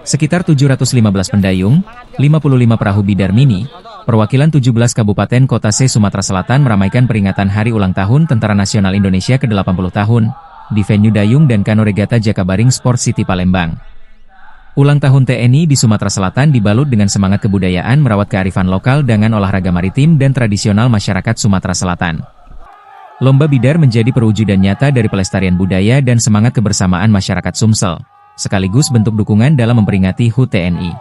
Sekitar 715 pendayung, 55 perahu bidar mini, perwakilan 17 kabupaten kota se-Sumatera Selatan meramaikan peringatan Hari Ulang Tahun Tentara Nasional Indonesia ke-80 tahun, di venue Dayung dan Kano Regata Jakabaring Sport City Palembang. Ulang tahun TNI di Sumatera Selatan dibalut dengan semangat kebudayaan merawat kearifan lokal dengan olahraga maritim dan tradisional masyarakat Sumatera Selatan. Lomba bidar menjadi perwujudan nyata dari pelestarian budaya dan semangat kebersamaan masyarakat Sumsel, sekaligus bentuk dukungan dalam memperingati HUT TNI.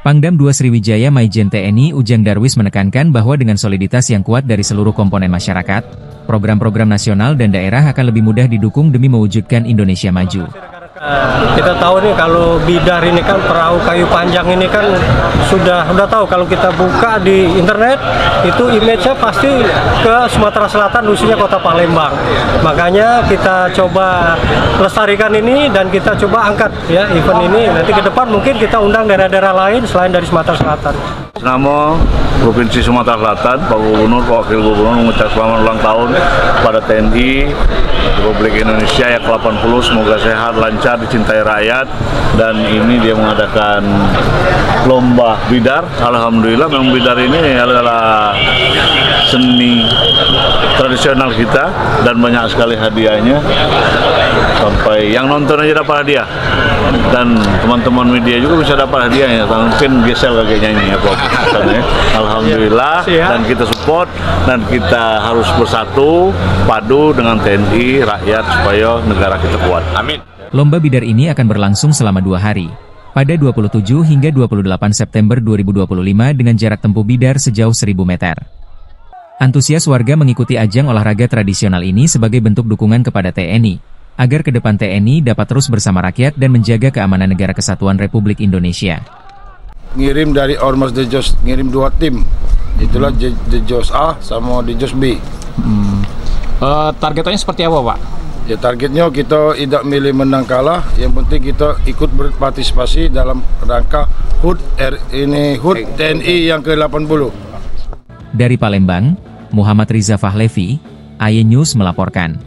Pangdam 2 Sriwijaya Maijen TNI Ujang Darwis menekankan bahwa dengan soliditas yang kuat dari seluruh komponen masyarakat, program-program nasional dan daerah akan lebih mudah didukung demi mewujudkan Indonesia maju. Kita tahu nih kalau bidar ini kan perahu kayu panjang ini kan sudah tahu kalau kita buka di internet itu image-nya pasti ke Sumatera Selatan khususnya kota Palembang. Makanya kita coba lestarikan ini dan kita coba angkat ya event ini. Nanti ke depan mungkin kita undang daerah-daerah lain selain dari Sumatera Selatan. Nama Provinsi Sumatera Selatan, Pak Gubernur, Pak Wakil Gubernur mengucapkan selamat ulang tahun pada TNI Republik Indonesia yang ke-80, semoga sehat, lancar, dicintai rakyat, dan ini dia mengadakan lomba bidar. Alhamdulillah memang bidar ini adalah seni tradisional kita dan banyak sekali hadiahnya, sampai yang nonton aja dapat hadiah dan teman-teman media juga bisa dapat hadiahnya, mungkin gesel lagi nyanyi apa ya. Alhamdulillah, dan kita support dan kita harus bersatu padu dengan TNI rakyat supaya negara kita kuat. Amin. Lomba bidar ini akan berlangsung selama 2 hari, pada 27 hingga 28 September 2025 dengan jarak tempuh bidar sejauh 1000 meter. Antusias warga mengikuti ajang olahraga tradisional ini sebagai bentuk dukungan kepada TNI, agar ke depan TNI dapat terus bersama rakyat dan menjaga keamanan negara kesatuan Republik Indonesia. Ngirim dari Ormas Dejos, ngirim 2 tim, itulah Dejos A sama Dejos B. Targetnya seperti apa, Pak? Ya targetnya kita tidak milih menang kalah, yang penting kita ikut berpartisipasi dalam rangka HUT TNI yang ke-80. Dari Palembang, Muhammad Riza Fahlevi, AY News melaporkan.